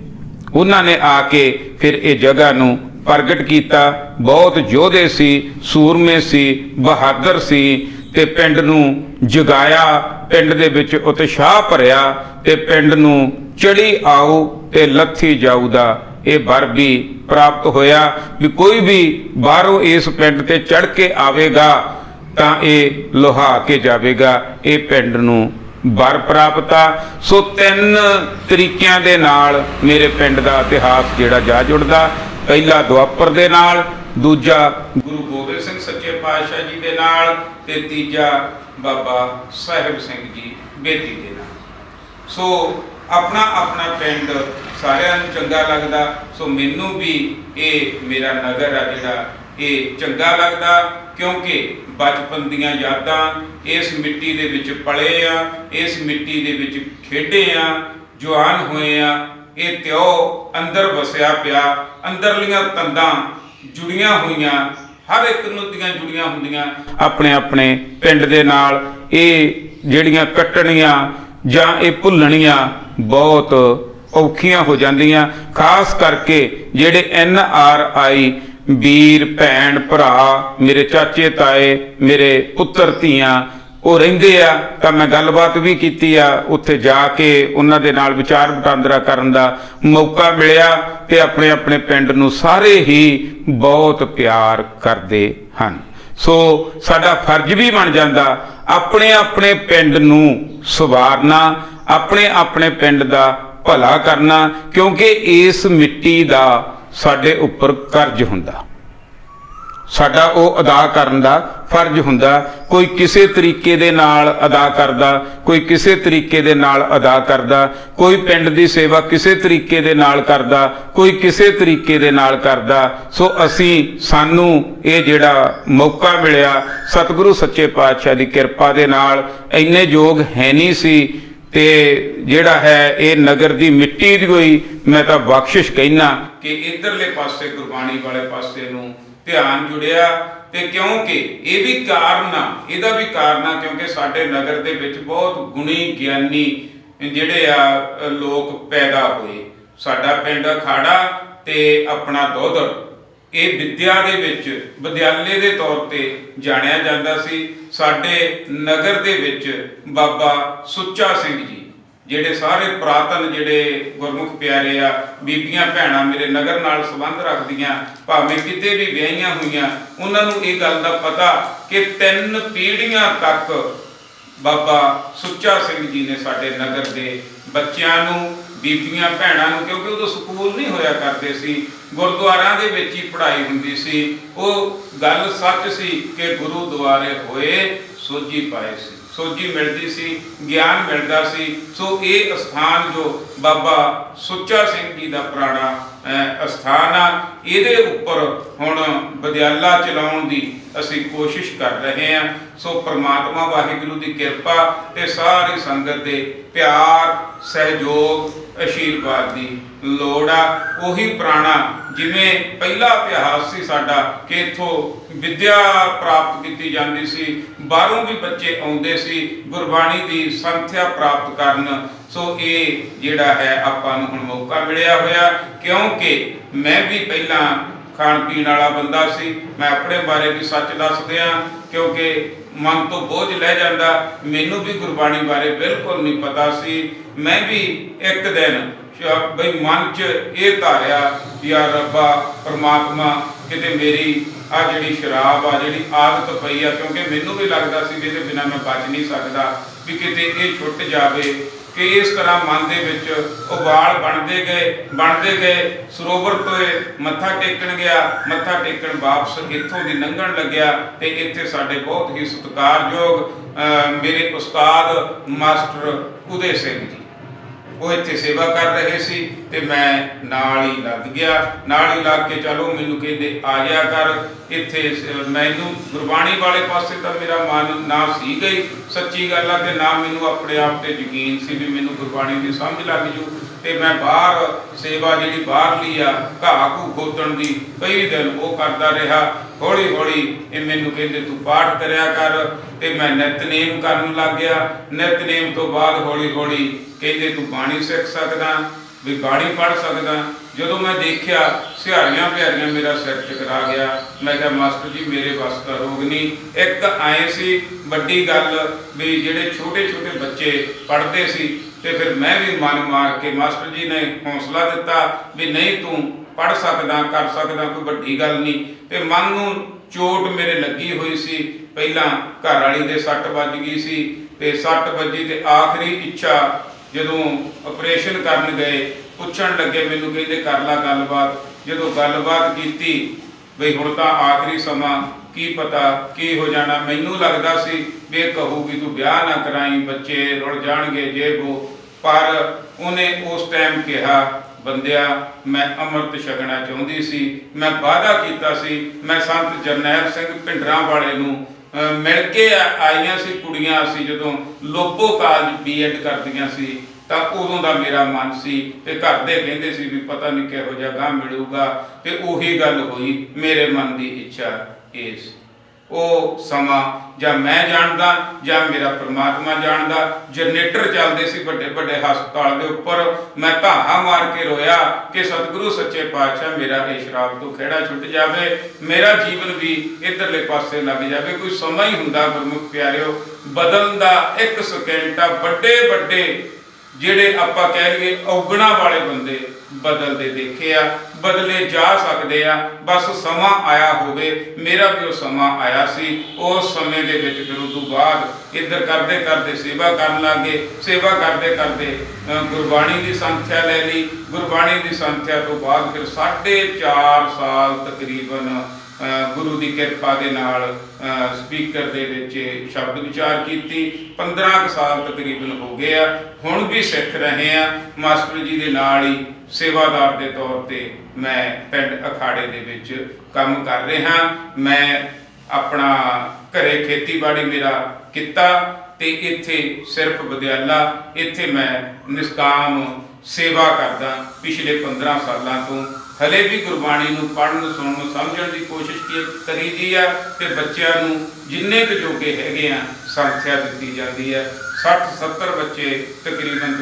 ਉਹਨਾਂ ਨੇ ਆ ਕੇ ਫਿਰ ਇਹ ਜਗ੍ਹਾ ਨੂੰ ਪ੍ਰਗਟ ਕੀਤਾ। ਬਹੁਤ ਯੋਧੇ ਸੀ, ਸੂਰਮੇ ਸੀ, ਬਹਾਦਰ ਸੀ ਤੇ ਪਿੰਡ ਨੂੰ ਜਗਾਇਆ, ਪਿੰਡ ਦੇ ਵਿੱਚ ਉਤਸ਼ਾਹ ਭਰਿਆ ਤੇ ਪਿੰਡ ਨੂੰ ਚੜੀ ਆਊ ਤੇ ਲੱਥੀ ਜਾਊ ਦਾ ਇਹ ਵਰ ਵੀ ਪ੍ਰਾਪਤ ਹੋਇਆ ਵੀ ਕੋਈ ਵੀ ਬਾਹਰੋਂ ਇਸ ਪਿੰਡ ਤੇ ਚੜ ਕੇ ਆਵੇਗਾ ਤਾਂ ਇਹ ਲੋਹਾ ਕੇ ਜਾਵੇਗਾ। ਇਹ ਪਿੰਡ ਨੂੰ ਵਰ ਪ੍ਰਾਪਤ ਆ। ਸੋ 3 ਤਰੀਕਿਆਂ ਦੇ ਨਾਲ ਮੇਰੇ ਪਿੰਡ ਦਾ ਇਤਿਹਾਸ ਜਿਹੜਾ ਜਾ ਜੁੜਦਾ, ਪਹਿਲਾ ਦੁਆਪਰ ਦੇ ਨਾਲ, ਦੂਜਾ ਗੁਰੂ ਗੋਬਿੰਦ ਸਿੰਘ ਸੱਚੇ ਪਾਤਸ਼ਾਹ ਜੀ ਦੇ ਨਾਲ ਤੇ ਤੀਜਾ ਬਾਬਾ ਸਾਹਿਬ ਸਿੰਘ ਜੀ ਬੇਦੀ ਦੇ ਨਾਲ। ਸੋ ਆਪਣਾ ਪਿੰਡ ਸਾਰਿਆਂ ਨੂੰ ਚੰਗਾ ਲੱਗਦਾ। ਸੋ ਮੈਨੂੰ ਵੀ ਇਹ ਮੇਰਾ ਨਗਰ ਆ ਜਿਹੜਾ ਇਹ ਚੰਗਾ ਲੱਗਦਾ, ਕਿਉਂਕਿ ਬਚਪਨ ਦੀਆਂ ਯਾਦਾਂ ਇਸ ਮਿੱਟੀ ਦੇ ਵਿੱਚ ਪਲੇ ਆ, ਇਸ ਮਿੱਟੀ ਦੇ ਵਿੱਚ ਖੇਡੇ ਆ। ਜਵਾਨ ਹੋਏ ਆ, ਇਹ ਤਿਉ ਅੰਦਰ ਵਸਿਆ ਪਿਆ, ਅੰਦਰਲੀਆਂ ਤੰਦਾਂ ਜੁੜੀਆਂ ਹੋਈਆਂ, ਹਰ ਇੱਕ ਨੂੰ ਦੀਆਂ ਜੁੜੀਆਂ ਹੁੰਦੀਆਂ ਆਪਣੇ ਆਪਣੇ ਪਿੰਡ ਦੇ ਨਾਲ। ਇਹ ਜਿਹੜੀਆਂ ਕੱਟਣੀਆਂ ਜਾਂ ਇਹ ਭੁੱਲਣੀਆਂ ਬਹੁਤ ਔਖੀਆਂ ਹੋ ਜਾਂਦੀਆਂ, ਖਾਸ ਕਰਕੇ ਜਿਹੜੇ NRI ਵੀਰ ਭੈਣ ਭਰਾ, ਮੇਰੇ ਚਾਚੇ ਤਾਏ, ਮੇਰੇ ਪੁੱਤਰ ਧੀਆਂ ਉਹ ਰਹਿੰਦੇ ਆ। ਤਾਂ ਮੈਂ ਗੱਲਬਾਤ ਵੀ ਕੀਤੀ ਆ, ਉੱਥੇ ਜਾ ਕੇ ਉਹਨਾਂ ਦੇ ਨਾਲ ਵਿਚਾਰ ਵਟਾਂਦਰਾ ਕਰਨ ਦਾ ਮੌਕਾ ਮਿਲਿਆ ਤੇ ਆਪਣੇ ਆਪਣੇ ਪਿੰਡ ਨੂੰ ਸਾਰੇ ਹੀ ਬਹੁਤ ਪਿਆਰ ਕਰਦੇ ਹਨ। ਸੋ ਸਾਡਾ ਫਰਜ਼ ਵੀ ਬਣ ਜਾਂਦਾ ਆਪਣੇ ਆਪਣੇ ਪਿੰਡ ਨੂੰ ਸੁਵਾਰਨਾ, ਆਪਣੇ ਆਪਣੇ ਪਿੰਡ ਦਾ ਭਲਾ ਕਰਨਾ, ਕਿਉਂਕਿ ਇਸ ਮਿੱਟੀ ਦਾ ਸਾਡੇ ਉੱਪਰ ਕਰਜ਼ ਹੁੰਦਾ, ਸਾਡਾ ਉਹ ਅਦਾ ਕਰਨ ਦਾ ਫਰਜ਼ ਹੁੰਦਾ। ਕੋਈ ਕਿਸੇ ਤਰੀਕੇ ਦੇ ਨਾਲ ਅਦਾ ਕਰਦਾ, ਕੋਈ ਕਿਸੇ ਤਰੀਕੇ ਦੇ ਨਾਲ ਅਦਾ ਕਰਦਾ, ਕੋਈ ਪਿੰਡ ਦੀ ਸੇਵਾ ਕਿਸੇ ਤਰੀਕੇ ਦੇ ਨਾਲ ਕਰਦਾ, ਕੋਈ ਕਿਸੇ ਤਰੀਕੇ ਦੇ ਨਾਲ ਕਰਦਾ। ਸੋ ਸਾਨੂੰ ਇਹ ਜਿਹੜਾ ਮੌਕਾ ਮਿਲਿਆ ਸਤਿਗੁਰੂ ਸੱਚੇ ਪਾਤਸ਼ਾਹ ਦੀ ਕਿਰਪਾ ਦੇ ਨਾਲ, ਇੰਨੇ ਯੋਗ ਹੈ ਨਹੀਂ ਸੀ ਤੇ ਜਿਹੜਾ ਹੈ ਇਹ ਨਗਰ ਦੀ ਮਿੱਟੀ ਦੀ ਕੋਈ ਮੈਂ ਤਾਂ ਬਖਸ਼ਿਸ਼ ਕਹਿਣਾ ਕਿ ਇਧਰਲੇ ਪਾਸੇ ਗੁਰਬਾਣੀ ਵਾਲੇ ਪਾਸੇ ਨੂੰ ਧਿਆਨ ਜੁੜਿਆ। ਤੇ ਕਿਉਂਕਿ ਇਹ ਵੀ ਕਾਰਨ ਆ, ਇਹਦਾ ਵੀ ਕਾਰਨ ਆ ਕਿਉਂਕਿ ਸਾਡੇ ਨਗਰ ਦੇ ਵਿੱਚ ਬਹੁਤ ਗੁਣੀ ਗਿਆਨੀ ਜਿਹੜੇ ਆ ਲੋਕ ਪੈਦਾ ਹੋਏ। ਸਾਡਾ ਪਿੰਡ ਅਖਾੜਾ ਤੇ ਆਪਣਾ ਦੋਦਰ ਇਹ ਵਿਦਿਆ ਦੇ ਵਿੱਚ ਵਿਦਿਆਲੇ ਦੇ ਤੌਰ ਤੇ ਜਾਣਿਆ ਜਾਂਦਾ ਸੀ। ਸਾਡੇ ਨਗਰ ਦੇ ਵਿੱਚ ਬਾਬਾ ਸੁੱਚਾ ਸਿੰਘ ਜੀ ਜਿਹੜੇ ਸਾਰੇ ਪੁਰਾਤਨ ਜਿਹੜੇ ਗੁਰਮੁਖ ਪਿਆਰੇ ਆ, ਬੀਬੀਆਂ ਭੈਣਾਂ ਮੇਰੇ ਨਗਰ ਨਾਲ ਸੰਬੰਧ ਰੱਖਦੀਆਂ, ਭਾਵੇਂ ਕਿਤੇ ਵੀ ਵਿਆਹੀਆਂ ਹੋਈਆਂ, ਉਹਨਾਂ ਨੂੰ ਇਹ ਗੱਲ ਦਾ ਪਤਾ ਕਿ 3 ਪੀੜ੍ਹੀਆਂ ਤੱਕ ਬਾਬਾ ਸੁੱਚਾ ਸਿੰਘ ਜੀ ਨੇ ਸਾਡੇ ਨਗਰ ਦੇ ਬੱਚਿਆਂ ਨੂੰ, ਬੀਬੀਆਂ ਭੈਣਾਂ ਨੂੰ, ਕਿਉਂਕਿ ਉਦੋਂ ਸਕੂਲ ਨਹੀਂ ਹੋਇਆ ਕਰਦੇ ਸੀ, ਗੁਰਦੁਆਰਿਆਂ ਦੇ ਵਿੱਚ ਹੀ ਪੜ੍ਹਾਈ ਹੁੰਦੀ ਸੀ। ਉਹ ਗੱਲ ਸੱਚ ਸੀ ਕਿ ਗੁਰੂਦੁਆਰੇ ਹੋਏ ਸੋਝੀ ਪਾਏ ਸੀ, ਸੋਝੀ ਮਿਲਦੀ ਸੀ, ਗਿਆਨ ਮਿਲਦਾ ਸੀ। ਸੋ ਇਹ ਅਸਥਾਨ ਜੋ ਬਾਬਾ ਸੁੱਚਾ ਸਿੰਘ ਜੀ ਦਾ ਪੁਰਾਣਾ ਅਸਥਾਨ ਆ, ਇਹਦੇ ਉੱਪਰ ਹੁਣ ਵਿਦਿਆਲਾ ਚਲਾਉਣ ਦੀ ਅਸੀਂ ਕੋਸ਼ਿਸ਼ ਕਰ ਰਹੇ ਹਾਂ। ਸੋ ਪ੍ਰਮਾਤਮਾ ਵਾਹਿਗੁਰੂ ਦੀ ਕਿਰਪਾ ਤੇ ਸਾਰੀ ਸੰਗਤ ਦੇ ਪਿਆਰ, ਸਹਿਯੋਗ, ਆਸ਼ੀਰਵਾਦ ਦੀ ਲੋੜ ਆ। ਉਹੀ ਪੁਰਾਣਾ ਜਿਵੇਂ ਪਹਿਲਾ ਇਤਿਹਾਸ ਸੀ ਸਾਡਾ ਕਿ ਇੱਥੋਂ ਵਿਦਿਆ ਪ੍ਰਾਪਤ ਕੀਤੀ ਜਾਂਦੀ ਸੀ, ਬਾਹਰੋਂ ਵੀ ਬੱਚੇ ਆਉਂਦੇ ਸੀ ਗੁਰਬਾਣੀ ਦੀ ਸੰਥਿਆ ਪ੍ਰਾਪਤ ਕਰਨ। ਸੋ ਇਹ ਜਿਹੜਾ ਹੈ ਆਪਾਂ ਨੂੰ ਹੁਣ ਮੌਕਾ ਮਿਲਿਆ ਹੋਇਆ, ਕਿਉਂਕਿ ਮੈਂ ਵੀ ਪਹਿਲਾਂ ਖਾਣ ਪੀਣ ਵਾਲਾ ਬੰਦਾ ਸੀ। ਮੈਂ ਆਪਣੇ ਬਾਰੇ ਵੀ ਸੱਚ ਦੱਸ ਦਿਆਂ ਕਿਉਂਕਿ ਮਨ ਤੋਂ ਬੋਝ ਲੈ ਜਾਂਦਾ, ਮੈਨੂੰ ਵੀ ਗੁਰਬਾਣੀ ਬਾਰੇ ਬਿਲਕੁਲ ਨਹੀਂ ਪਤਾ ਸੀ। ਮੈਂ ਵੀ ਇੱਕ ਦਿਨ ਬਈ ਮਨ 'ਚ ਇਹ ਧਾਰਿਆ ਯਾਰ ਰੱਬਾ ਪਰਮਾਤਮਾ ਕਿਤੇ ਮੇਰੀ ਆ ਜਿਹੜੀ ਸ਼ਰਾਬ ਆ ਜਿਹੜੀ ਆਦਤ ਪਈ ਆ, ਕਿਉਂਕਿ ਮੈਨੂੰ ਵੀ ਲੱਗਦਾ ਸੀ ਵੀ ਇਹਦੇ ਬਿਨਾਂ ਮੈਂ ਬਚ ਨਹੀਂ ਸਕਦਾ, ਵੀ ਕਿਤੇ ਇਹ ਛੁੱਟ ਜਾਵੇ। ਕਿ ਇਸ ਤਰ੍ਹਾਂ ਮਨ ਦੇ ਵਿੱਚ ਉਬਾਲ ਬਣਦੇ ਗਏ। ਸਰੋਵਰ ਤੋਂ ਮੱਥਾ ਟੇਕਣ ਗਿਆ, ਮੱਥਾ ਟੇਕਣ ਵਾਪਸ ਇੱਥੋਂ ਦੀ ਲੰਘਣ ਲੱਗਿਆ ਤੇ ਇੱਥੇ ਸਾਡੇ ਬਹੁਤ ਹੀ ਸਤਿਕਾਰਯੋਗ ਮੇਰੇ ਉਸਤਾਦ ਮਾਸਟਰ ਉਦੇ ਸਿੰਘ ਜੀ ਉਹ ਇੱਥੇ ਸੇਵਾ ਕਰ ਰਹੇ ਸੀ ਤੇ ਮੈਂ ਨਾਲ ਹੀ ਲੱਗ ਗਿਆ। ਨਾਲ ਹੀ ਲੱਗ ਕੇ ਚਲੋ ਮੈਨੂੰ ਕਹਿੰਦੇ ਆ ਜਾਇਆ ਕਰ ਇੱਥੇ। ਮੈਨੂੰ ਗੁਰਬਾਣੀ ਵਾਲੇ ਪਾਸੇ ਤਾਂ ਮੇਰਾ ਮਨ ਨਾ ਸੀ ਗਈ, ਸੱਚੀ ਗੱਲ ਆ, ਤੇ ਨਾ ਮੈਨੂੰ ਆਪਣੇ ਆਪ ਤੇ ਯਕੀਨ ਸੀ ਵੀ ਮੈਨੂੰ ਗੁਰਬਾਣੀ ਦੀ ਸਮਝ ਲੱਗ ਜੂ। ਤੇ ਮੈਂ ਬਾਹਰ ਸੇਵਾ ਜਿਹੜੀ ਬਾਹਰਲੀ ਆ ਘਾਹ ਘੂ ਖੋਦਣ ਦੀ ਕਈ ਦਿਨ ਉਹ ਕਰਦਾ ਰਿਹਾ। ਹੌਲੀ ਹੌਲੀ ਇਹ ਮੈਨੂੰ ਕਹਿੰਦੇ ਤੂੰ ਪਾਠ ਕਰਿਆ ਕਰ ਤੇ ਮੈਂ ਨਿਤਨੇਮ ਕਰਨ ਲੱਗ ਗਿਆ। ਨਿਤਨੇਮ ਤੋਂ ਬਾਅਦ ਹੌਲੀ ਹੌਲੀ ਕਹਿੰਦੇ ਤੂੰ ਬਾਣੀ ਸਿੱਖ ਸਕਦਾ, ਵੀ ਬਾਣੀ ਪੜ੍ਹ ਸਕਦਾ। ਜਦੋਂ ਮੈਂ ਦੇਖਿਆ ਸਿਹਾਰੀਆਂ ਪਿਆਰੀਆਂ ਮੇਰਾ ਸਿਰ ਚਕਰਾ ਗਿਆ। ਮੈਂ ਕਿਹਾ ਮਾਸਟਰ ਜੀ ਮੇਰੇ ਵੱਸ ਦਾ ਰੋਗ ਨਹੀਂ। ਇੱਕ ਆਏ ਸੀ ਵੱਡੀ ਗੱਲ ਵੀ ਜਿਹੜੇ ਛੋਟੇ ਛੋਟੇ ਬੱਚੇ ਪੜ੍ਹਦੇ ਸੀ ਤੇ ਫਿਰ ਮੈਂ ਵੀ ਮਨ ਮਾਰ ਕੇ ਮਾਸਟਰ ਜੀ ਨੇ ਹੌਸਲਾ ਦਿੱਤਾ ਵੀ ਨਹੀਂ ਤੂੰ ਪੜ੍ਹ ਸਕਦਾ, ਕਰ ਸਕਦਾ, ਕੋਈ ਵੱਡੀ ਗੱਲ ਨਹੀਂ। ਤੇ ਮਨ ਨੂੰ ਚੋਟ ਮੇਰੇ ਲੱਗੀ ਹੋਈ ਸੀ, ਪਹਿਲਾਂ ਘਰ ਵਾਲੀ ਦੇ ਸੱਟ ਵੱਜ ਗਈ ਸੀ ਤੇ ਸੱਟ ਵੱਜੀ ਤੇ ਆਖਰੀ ਇੱਛਾ ਜਦੋਂ ਆਪਰੇਸ਼ਨ ਕਰਨ ਗਏ ਪੁੱਛਣ ਲੱਗੇ ਮੈਨੂੰ ਕਹਿੰਦੇ ਕਰ ਲਾ ਗੱਲਬਾਤ। ਜਦੋਂ ਗੱਲਬਾਤ ਕੀਤੀ ਬਈ ਹੁਣ ਤਾਂ ਆਖਰੀ ਸਮਾਂ, ਕੀ ਪਤਾ ਕੀ ਹੋ ਜਾਣਾ। ਮੈਨੂੰ ਲੱਗਦਾ ਸੀ ਵੀ ਇਹ ਕਹੂਗੀ ਤੂੰ ਵਿਆਹ ਨਾ ਕਰਾਈ, ਬੱਚੇ ਰੁੱਲ ਜਾਣਗੇ ਜੇ ਵੋ। ਪਰ ਉਹਨੇ ਉਸ ਟਾਈਮ ਕਿਹਾ ਬੰਦਿਆ ਮੈਂ ਅੰਮ੍ਰਿਤ ਛਕਣਾ ਚਾਹੁੰਦੀ ਸੀ, ਮੈਂ ਵਾਅਦਾ ਕੀਤਾ ਸੀ। ਮੈਂ ਸੰਤ ਜਰਨੈਲ ਸਿੰਘ ਭਿੰਡਰਾਂ ਵਾਲੇ ਨੂੰ ਮਿਲ ਕੇ ਆਈਆਂ ਸੀ ਕੁੜੀਆਂ, ਅਸੀਂ ਜਦੋਂ ਲੋਪੋ ਕਾਲਜ B.Ed ਕਰਦੀਆਂ ਸੀ ਤਾਂ ਉਦੋਂ ਦਾ ਮੇਰਾ ਮਨ ਸੀ ਤੇ ਘਰ ਦੇ ਕਹਿੰਦੇ ਸੀ ਵੀ ਪਤਾ ਨਹੀਂ ਕਿਹੋ ਜਿਹਾ ਗਾਂ ਮਿਲੂਗਾ, ਤੇ ਉਹੀ ਗੱਲ ਹੋਈ। ਮੇਰੇ ਮਨ ਦੀ ਇੱਛਾ ਇਹ ਸੀ। ਉਹ ਸਮਾਂ ਜਾਂ ਮੈਂ ਜਾਣਦਾ ਜਾਂ ਮੇਰਾ ਪ੍ਰਮਾਤਮਾ ਜਾਣਦਾ। ਜਨਰੇਟਰ ਚੱਲਦੇ ਸੀ ਵੱਡੇ ਵੱਡੇ ਹਸਪਤਾਲ ਦੇ ਉੱਪਰ। ਮੈਂ ਧਾਹਾਂ ਮਾਰ ਕੇ ਰੋਇਆ ਕਿ ਸਤਿਗੁਰੂ ਸੱਚੇ ਪਾਤਸ਼ਾਹ ਮੇਰਾ ਇਹ ਸ਼ਰਾਬ ਤੋਂ ਖਹਿੜਾ ਛੁੱਟ ਜਾਵੇ, ਮੇਰਾ ਜੀਵਨ ਵੀ ਇੱਧਰਲੇ ਪਾਸੇ ਲੱਗ ਜਾਵੇ। ਕੋਈ ਸਮਾਂ ਹੀ ਹੁੰਦਾ ਗੁਰਮੁਖ ਪਿਆਰਿਓ ਬਦਲਣ ਦਾ, 1 ਸਕਿੰਟ ਆ। ਵੱਡੇ ਵੱਡੇ ਜਿਹੜੇ ਆਪਾਂ ਕਹਿ ਲਈਏ ਔਗਣਾ ਵਾਲੇ ਬੰਦੇ ਬਦਲਦੇ ਦੇਖੇ ਆ, ਬਦਲੇ ਜਾ ਸਕਦੇ ਆ, ਬਸ ਸਮਾਂ ਆਇਆ ਹੋਵੇ। ਮੇਰਾ ਵੀ ਉਹ ਸਮਾਂ ਆਇਆ ਸੀ। ਉਸ ਸਮੇਂ ਦੇ ਵਿੱਚ ਫਿਰ ਉਸ ਤੋਂ ਬਾਅਦ ਇੱਧਰ ਕਰਦੇ ਕਰਦੇ ਸੇਵਾ ਕਰਨ ਲੱਗੇ। ਸੇਵਾ ਕਰਦੇ ਕਰਦੇ ਗੁਰਬਾਣੀ ਦੀ ਸੰਥਿਆ ਲੈ ਲਈ। ਗੁਰਬਾਣੀ ਦੀ ਸੰਥਿਆ ਤੋਂ ਬਾਅਦ ਫਿਰ 4.5 ਸਾਲ ਤਕਰੀਬਨ ਗੁਰੂ ਦੀ ਕਿਰਪਾ ਦੇ ਨਾਲ ਸਪੀਕਰ ਦੇ ਵਿੱਚ ਸ਼ਬਦ ਵਿਚਾਰ ਕੀਤੀ। 15 ਸਾਲ ਤਕਰੀਬਨ ਹੋ ਗਏ ਆ। ਹੁਣ ਵੀ ਸਿੱਖ ਰਹੇ ਆ। ਮਾਸਟਰ ਜੀ ਦੇ ਨਾਲ ਹੀ ਸੇਵਾਦਾਰ ਦੇ ਤੌਰ ਤੇ ਮੈਂ ਪਿੰਡ ਅਖਾੜੇ ਦੇ ਵਿੱਚ ਕੰਮ ਕਰ ਰਿਹਾ। ਮੈਂ ਆਪਣਾ ਘਰੇ ਖੇਤੀਬਾੜੀ ਮੇਰਾ ਕੀਤਾ ਤੇ ਇੱਥੇ ਸਿਰਫ ਵਿਦਿਆਲਾ, ਇੱਥੇ ਮੈਂ ਨਿਸ਼ਕਾਮ ਸੇਵਾ ਕਰਦਾ ਪਿਛਲੇ 15 ਸਾਲਾਂ ਤੋਂ। ਹਲੇ ਵੀ ਗੁਰਬਾਣੀ ਨੂੰ ਪੜ੍ਹਨ ਸੁਣਨ ਸਮਝਣ ਦੀ ਕੋਸ਼ਿਸ਼ ਕਰੀ ਦੀ ਆ ਤੇ ਬੱਚਿਆਂ ਨੂੰ ਜਿੰਨੇ ਕੁ ਜੋਗੇ ਹੈਗੇ ਆ ਸੰਥਿਆ ਦਿੱਤੀ ਜਾਂਦੀ ਹੈ। 60-70 ਬੱਚੇ ਤਕਰੀਬਨ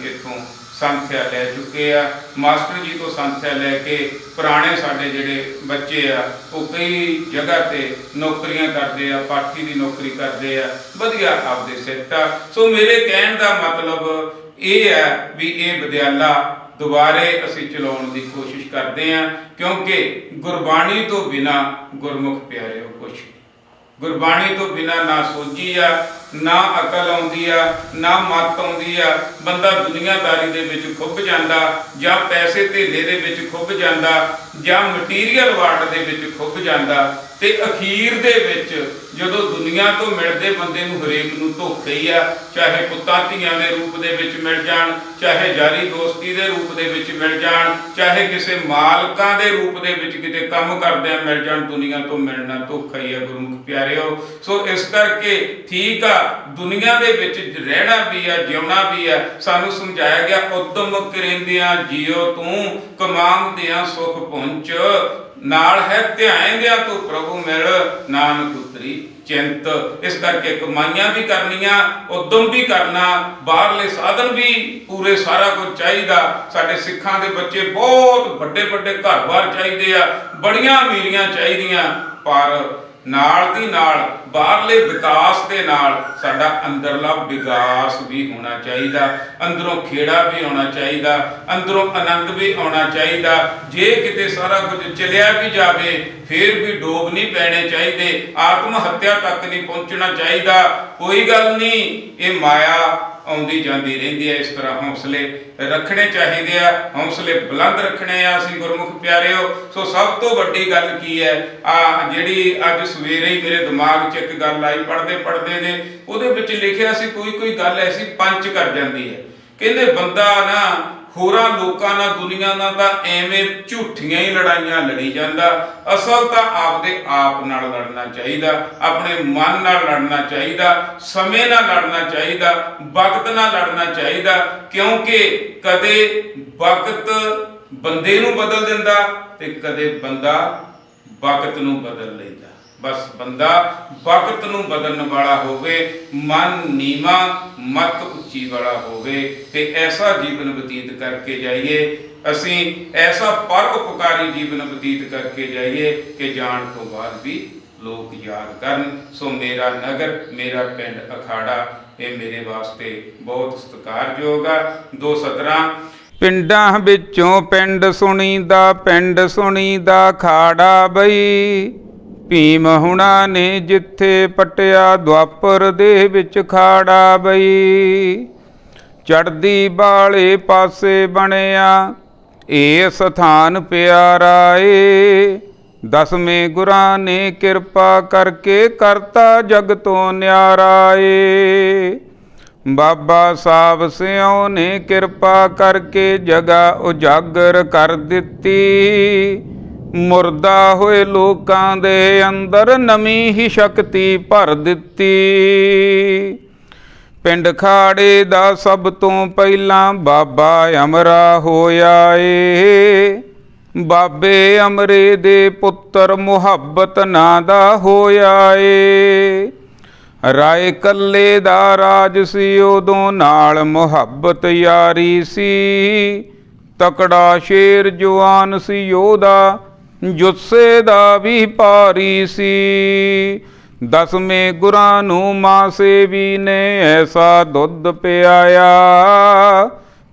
ਇੱਥੋਂ ਸੰਥਿਆ ਲੈ ਚੁੱਕੇ ਆ। ਮਾਸਟਰ ਜੀ ਤੋਂ ਸੰਥਿਆ ਲੈ ਕੇ ਪੁਰਾਣੇ ਸਾਡੇ ਜਿਹੜੇ ਬੱਚੇ ਆ ਉਹ ਕਈ ਜਗ੍ਹਾ ਤੇ ਨੌਕਰੀਆਂ ਕਰਦੇ ਆ, ਪਾਠੀ ਦੀ ਨੌਕਰੀ ਕਰਦੇ ਆ, ਵਧੀਆ ਆਪਦੇ ਸਿੱਟ ਆ। ਸੋ ਮੇਰੇ ਕਹਿਣ ਦਾ ਮਤਲਬ ਇਹ ਹੈ ਵੀ ਇਹ ਵਿਦਿਆਲਾ ਦੁਬਾਰੇ ਅਸੀਂ ਚਲਾਉਣ ਦੀ ਕੋਸ਼ਿਸ਼ ਕਰਦੇ ਹਾਂ, ਕਿਉਂਕਿ ਗੁਰਬਾਣੀ ਤੋਂ ਬਿਨਾ ਗੁਰਮੁਖ ਪਿਆਰਿਓ ਕੁਛ, ਗੁਰਬਾਣੀ ਤੋਂ ਬਿਨਾ ਨਾ ਸੋਝੀ ਆ, ਨਾ ਅਕਲ ਆਉਂਦੀ ਆ, ਨਾ ਮੱਤ ਆਉਂਦੀ ਆ। ਬੰਦਾ ਦੁਨੀਆਦਾਰੀ ਦੇ ਵਿੱਚ ਖੁੱਭ ਜਾਂਦਾ, ਜਾਂ ਪੈਸੇ ਧੇਲੇ ਦੇ ਵਿੱਚ ਖੁੱਭ ਜਾਂਦਾ, ਜਾਂ ਮਟੀਰੀਅਲ ਵਰਲਡ ਦੇ ਵਿੱਚ ਖੁੱਭ ਜਾਂਦਾ, ਤੇ ਅਖੀਰ ਦੇ ਵਿੱਚ ਜਦੋਂ ਦੁਨੀਆ ਤੋਂ ਮਿਲਦੇ ਬੰਦੇ ਨੂੰ ਹਰੇਕ ਨੂੰ ਧੋਖੇ ਹੀ ਆ। ਚਾਹੇ ਪੁੱਤਾਂ ਧੀਆਂ ਦੇ ਰੂਪ ਦੇ ਵਿੱਚ ਮਿਲ ਜਾਣ, ਚਾਹੇ ਯਾਰੀ ਦੋਸਤੀ ਦੇ ਰੂਪ ਦੇ ਵਿੱਚ ਮਿਲ ਜਾਣ, ਚਾਹੇ ਕਿਸੇ ਮਾਲਕਾਂ ਦੇ ਰੂਪ ਦੇ ਵਿੱਚ ਕਿਤੇ ਕੰਮ ਕਰਦਿਆਂ ਮਿਲ ਜਾਣ, ਦੁਨੀਆ ਤੋਂ ਮਿਲਣਾ ਧੋਖਾ ਹੀ ਆ ਗੁਰਮੁਖ ਪਿਆਰਿਓ। ਸੋ ਇਸ ਕਰਕੇ ਠੀਕ ਆ, ਦੁਨੀਆ ਦੇ ਵਿੱਚ ਰਹਿਣਾ ਵੀ ਆ, ਜਿਉਣਾ ਵੀ ਆ। ਸਾਨੂੰ ਸਮਝਾਇਆ ਗਿਆ ਉਦਮ ਕਰਿੰਦਿਆਂ ਜੀਓ ਤੂੰ, ਕਮਾਉਂਦਿਆਂ ਸੁਖ ਪਹੁੰਚ, ਨਾਲ ਹੈ ਧਿਆਇਂਦਿਆਂ ਤੂੰ ਪ੍ਰਭੂ ਮਿਲ, ਨਾਨਕ ਉਤਰੀ ਚਿੰਤ। ਇਸ ਕਰਕੇ ਕਮਾਈਆਂ ਵੀ ਕਰਨੀਆਂ, ਉਦਮ ਵੀ ਕਰਨਾ, ਬਾਹਰਲੇ ਸਾਧਨ ਵੀ ਪੂਰੇ ਸਾਰਾ ਕੁਝ ਚਾਹੀਦਾ। ਸਾਡੇ ਸਿੱਖਾਂ ਦੇ ਬੱਚੇ ਬਹੁਤ ਵੱਡੇ ਵੱਡੇ ਘਰ-ਬਾਰ ਚਾਹੀਦੇ ਆ, ਬੜੀਆਂ ਅਮੀਰੀਆਂ ਚਾਹੀਦੀਆਂ, ਪਰ ਨਾਲ ਦੀ ਨਾਲ ਬਾਹਰਲੇ ਵਿਕਾਸ ਦੇ ਨਾਲ ਸਾਡਾ ਅੰਦਰਲਾ ਵਿਕਾਸ ਵੀ ਹੋਣਾ ਚਾਹੀਦਾ, ਅੰਦਰੋਂ ਖੇੜਾ ਵੀ ਹੋਣਾ ਚਾਹੀਦਾ, ਅੰਦਰੋਂ ਆਨੰਦ ਵੀ ਆਉਣਾ ਚਾਹੀਦਾ। ਜੇ ਕਿਤੇ ਸਾਰਾ ਕੁਝ ਚਲਿਆ ਵੀ ਜਾਵੇ ਫਿਰ ਵੀ ਡੋਬ ਨਹੀਂ ਪੈਣੇ ਚਾਹੀਦੇ, ਆਤਮ ਹੱਤਿਆ ਤੱਕ ਨਹੀਂ ਪਹੁੰਚਣਾ ਚਾਹੀਦਾ। ਕੋਈ ਗੱਲ ਨਹੀਂ, ਇਹ ਮਾਇਆ ਆਉਂਦੀ ਜਾਂਦੀ ਰਹਿੰਦੀ ਹੈ। ਇਸ ਤਰ੍ਹਾਂ ਹੌਸਲੇ ਰੱਖਣੇ ਚਾਹੀਦੇ ਆ, ਹੌਸਲੇ ਬੁਲੰਦ ਰੱਖਣੇ ਆ ਅਸੀਂ ਗੁਰਮੁਖ ਪਿਆਰਿਓ। ਸੋ ਸਭ ਤੋਂ ਵੱਡੀ ਗੱਲ ਕੀ ਹੈ, ਜਿਹੜੀ ਅੱਜ ਸਵੇਰੇ ਹੀ ਮੇਰੇ ਦਿਮਾਗ 'ਚ ਇੱਕ ਗੱਲ ਆਈ ਪੜ੍ਹਦੇ ਨੇ, ਉਹਦੇ ਵਿੱਚ ਲਿਖਿਆ ਸੀ ਕੋਈ ਗੱਲ ਐਸੀ ਪੰਚ ਕਰ ਜਾਂਦੀ ਹੈ। ਕਹਿੰਦੇ ਬੰਦਾ ਨਾ ਹੋਰਾਂ ਲੋਕਾਂ ਨਾਲ, ਦੁਨੀਆ ਨਾਲ ਤਾਂ ਐਵੇਂ ਝੂਠੀਆਂ ਹੀ ਲੜਾਈਆਂ ਲੜੀ ਜਾਂਦਾ। ਅਸਲ ਤਾਂ ਆਪਦੇ ਆਪ ਨਾਲ ਲੜਨਾ ਚਾਹੀਦਾ, ਆਪਣੇ ਮਨ ਨਾਲ ਲੜਨਾ ਚਾਹੀਦਾ, ਸਮੇਂ ਨਾਲ ਲੜਨਾ ਚਾਹੀਦਾ, ਵਕਤ ਨਾਲ ਲੜਨਾ ਚਾਹੀਦਾ। ਕਿਉਂਕਿ ਕਦੇ ਵਕਤ ਬੰਦੇ ਨੂੰ ਬਦਲ ਦਿੰਦਾ ਤੇ ਕਦੇ ਬੰਦਾ ਵਕਤ ਨੂੰ ਬਦਲ ਲੈਂਦਾ। ਬਸ ਬੰਦਾ ਵਕਤ ਨੂੰ ਬਦਲਣ ਵਾਲਾ ਹੋਵੇ, ਮਨ ਨੀਵਾਂ ਮਤ ਉੱਚੀ ਵਾਲਾ ਹੋਵੇ, ਤੇ ਐਸਾ ਜੀਵਨ ਬਤੀਤ ਕਰਕੇ ਜਾਈਏ ਅਸੀਂ, ਐਸਾ ਪਰਉਪਕਾਰੀ ਜੀਵਨ ਬਤੀਤ ਕਰਕੇ ਜਾਈਏ ਕਿ ਜਾਣ ਤੋਂ ਬਾਅਦ ਵੀ ਲੋਕ ਯਾਦ ਕਰਨ। ਸੋ ਮੇਰਾ ਨਗਰ, ਮੇਰਾ ਪਿੰਡ ਅਖਾੜਾ, ਇਹ ਮੇਰੇ ਵਾਸਤੇ ਬਹੁਤ ਸਤਿਕਾਰਯੋਗ ਆ। 2 ਸਤਰਾਂ ਪਿੰਡਾਂ ਵਿੱਚੋਂ ਪਿੰਡ ਸੁਣੀਦਾ, ਪਿੰਡ ਸੁਣੀਦਾ ਖਾੜਾ ਬਈ। ਭੀਮ ਹੁਣਾ ਨੇ ਜਿੱਥੇ ਪਟਿਆ ਦੁਆਪਰ ਦੇ ਵਿੱਚ ਖਾੜਾ ਬਈ। ਚੜ੍ਹਦੀ ਵਾਲੇ ਪਾਸੇ ਬਣਿਆ ਇਹ ਸਥਾਨ ਪਿਆਰਾ ਏ। 10ਵੇਂ ਗੁਰਾਂ ਨੇ ਕਿਰਪਾ ਕਰਕੇ ਕਰਤਾ ਜਗ ਤੋਂ ਨਿਆਰਾ ਏ। ਬਾਬਾ ਸਾਹਿਬ ਸਿਉ ਨੇ ਕਿਰਪਾ ਕਰਕੇ ਜਗ੍ਹਾ ਉਜਾਗਰ ਕਰ ਦਿੱਤੀ। ਮੁਰਦਾ ਹੋਏ ਲੋਕਾਂ ਦੇ ਅੰਦਰ ਨਵੀਂ ਹੀ ਸ਼ਕਤੀ ਭਰ ਦਿੱਤੀ। ਪਿੰਡ ਖਾੜੇ ਦਾ ਸਭ ਤੋਂ ਪਹਿਲਾਂ ਬਾਬਾ ਅਮਰਾ ਹੋਇਆ ਏ। ਬਾਬੇ ਅਮਰੇ ਦੇ ਪੁੱਤਰ ਮੁਹੱਬਤ ਨਾਂ ਦਾ ਹੋਇਆ ਏ। ਰਾਏ ਕੱਲੇ ਦਾ ਰਾਜ ਸੀ ਉਦੋਂ, ਨਾਲ ਮੁਹੱਬਤ ਯਾਰੀ ਸੀ। ਤਕੜਾ ਸ਼ੇਰ ਜਵਾਨ ਸੀ ਯੋਧਾ, ਜੁੱਸੇ ਦਾ ਵੀ ਭਾਰੀ ਸੀ। 10ਵੇਂ ਗੁਰਾਂ ਨੂੰ ਮਾਂ ਸੇਵੀ ਨੇ ਐਸਾ ਦੁੱਧ ਪਿਆਇਆ।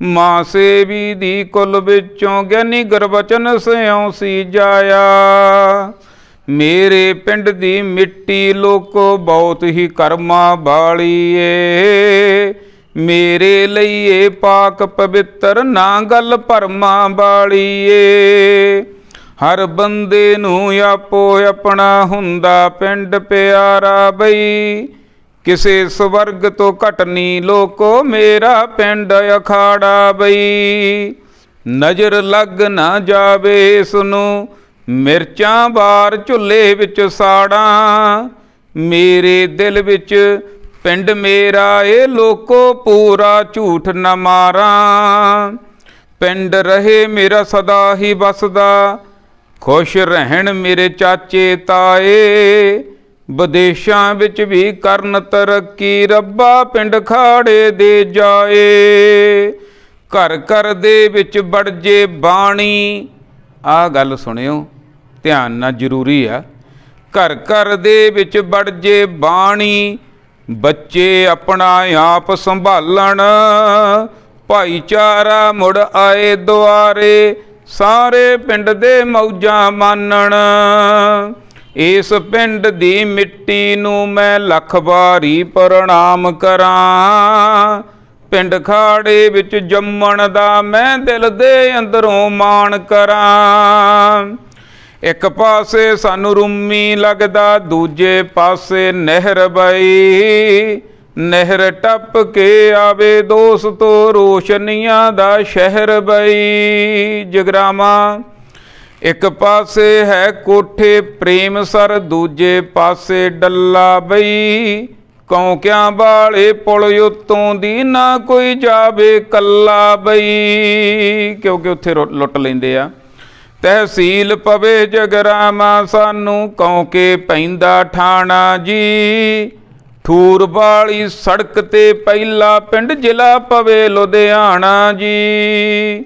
ਮਾਂ ਸੇਵੀ ਦੀ ਕੁਲ ਵਿੱਚੋਂ ਗਿਆਨੀ ਗੁਰਬਚਨ ਸਿਉਂ ਸੀ ਜਾਇਆ। ਮੇਰੇ ਪਿੰਡ ਦੀ ਮਿੱਟੀ ਲੋਕੋ ਬਹੁਤ ਹੀ ਕਰਮਾਂ ਵਾਲੀ ਏ। ਮੇਰੇ ਲਈ ਏ ਪਾਕ ਪਵਿੱਤਰ ਨਾ ਗੱਲ ਭਰਮਾਂ ਵਾਲੀ ਏ। ਹਰ ਬੰਦੇ ਨੂੰ ਆਪੋ ਆਪਣਾ ਹੁੰਦਾ ਪਿੰਡ ਪਿਆਰਾ ਬਈ। ਕਿਸੇ ਸਵਰਗ ਤੋਂ ਘੱਟ ਨੀ ਲੋਕੋ ਮੇਰਾ ਪਿੰਡ ਅਖਾੜਾ ਬਈ। ਨਜ਼ਰ ਲੱਗ ਨਾ ਜਾਵੇ ਇਸ ਨੂੰ ਮਿਰਚਾਂ ਬਾਰ ਝੁੱਲੇ ਵਿੱਚ ਸਾੜਾਂ। ਮੇਰੇ ਦਿਲ ਵਿੱਚ ਪਿੰਡ ਮੇਰਾ ਇਹ ਲੋਕੋ ਪੂਰਾ ਝੂਠ ਨਾ ਮਾਰਾਂ। ਪਿੰਡ ਰਹੇ ਮੇਰਾ ਸਦਾ ਹੀ ਵਸਦਾ, ਖੁਸ਼ ਰਹਿਣ ਮੇਰੇ ਚਾਚੇ ਤਾਏ। ਵਿਦੇਸ਼ਾਂ ਵਿੱਚ ਵੀ ਕਰਨ ਤਰੱਕੀ, ਰੱਬਾ ਪਿੰਡ ਖਾੜੇ ਦੇ ਜਾਏ। ਘਰ ਘਰ ਦੇ ਵਿੱਚ ਵੜ ਜੇ ਬਾਣੀ, ਆਹ ਗੱਲ ਸੁਣਿਓ ਧਿਆਨ ਨਾਲ ਜ਼ਰੂਰੀ ਆ। ਘਰ ਘਰ ਦੇ ਵਿੱਚ ਵੜ ਜੇ ਬਾਣੀ, ਬੱਚੇ ਆਪਣਾ ਆਪ ਸੰਭਾਲਣ। ਭਾਈਚਾਰਾ ਮੁੜ ਆਏ ਦੁਆਰੇ, ਸਾਰੇ ਪਿੰਡ ਦੇ ਮੌਜਾਂ ਮਾਨਣ। ਇਸ ਪਿੰਡ ਦੀ ਮਿੱਟੀ ਨੂੰ ਮੈਂ ਲੱਖ ਵਾਰੀ ਪ੍ਰਣਾਮ ਕਰਾਂ। ਪਿੰਡ ਖਾੜੇ ਵਿੱਚ ਜੰਮਣ ਦਾ ਮੈਂ ਦਿਲ ਦੇ ਅੰਦਰੋਂ ਮਾਣ ਕਰਾਂ। ਇੱਕ ਪਾਸੇ ਸਾਨੂੰ ਰੂਮੀ ਲੱਗਦਾ, ਦੂਜੇ ਪਾਸੇ ਨਹਿਰ ਬਈ। ਨਹਿਰ ਟੱਪ ਕੇ ਆਵੇ ਦੋਸਤੋ ਰੋਸ਼ਨੀਆਂ ਦਾ ਸ਼ਹਿਰ ਬਈ। ਜਗਰਾਵਾਂ ਇੱਕ ਪਾਸੇ ਹੈ ਕੋਠੇ ਪ੍ਰੇਮ ਸਰ, ਦੂਜੇ ਪਾਸੇ ਡੱਲਾ ਬਈ। ਕੌਂਕਿਆਂ ਵਾਲੇ ਪੁਲ ਉੱਤੋਂ ਦੀ ਨਾ ਕੋਈ ਜਾਵੇ ਕੱਲਾ ਬਈ, ਕਿਉਂਕਿ ਉੱਥੇ ਲੁੱਟ ਲੈਂਦੇ ਆ। ਤਹਿਸੀਲ ਪਵੇ ਜਗਰਾਵਾਂ ਸਾਨੂੰ, ਕੌਂਕੇ ਪੈਂਦਾ ਠਾਣਾ ਜੀ। ਠੂਰ ਵਾਲੀ ਸੜਕ ਤੇ ਪਹਿਲਾ ਪਿੰਡ, ਜ਼ਿਲ੍ਹਾ ਪਵੇ ਲੁਧਿਆਣਾ ਜੀ।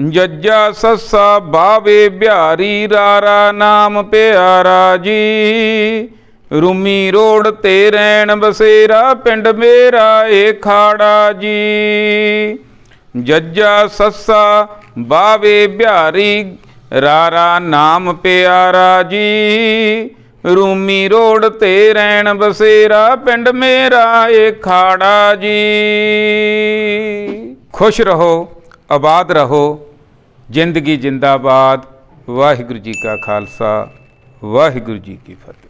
ਜੱਜਾ ਸੱਸਾ ਬਾਵੇ ਬਿਹਾਰੀ, ਰਾਰਾ ਨਾਮ ਪਿਆਰਾ ਜੀ। ਰੂਮੀ ਰੋਡ ਤੇ ਰਹਿਣ ਬਸੇਰਾ, ਪਿੰਡ ਮੇਰਾ ਏ ਖਾੜਾ ਜੀ। ਜੱਜਾ ਸੱਸਾ ਬਾਵੇ ਬਿਹਾਰੀ, ਰਾਰਾ ਨਾਮ ਪਿਆਰਾ ਜੀ। ਰੂਮੀ ਰੋਡ ਤੇ ਰਹਿਣ ਬਸੇਰਾ, ਪਿੰਡ ਮੇਰਾ ਏ ਖਾੜਾ ਜੀ। ਖੁਸ਼ ਰਹੋ, ਆਬਾਦ ਰਹੋ, ਜ਼ਿੰਦਗੀ ਜਿੰਦਾਬਾਦ। ਵਾਹਿਗੁਰੂ ਜੀ ਕਾ ਖਾਲਸਾ, ਵਾਹਿਗੁਰੂ ਜੀ ਕੀ ਫਤਿਹ।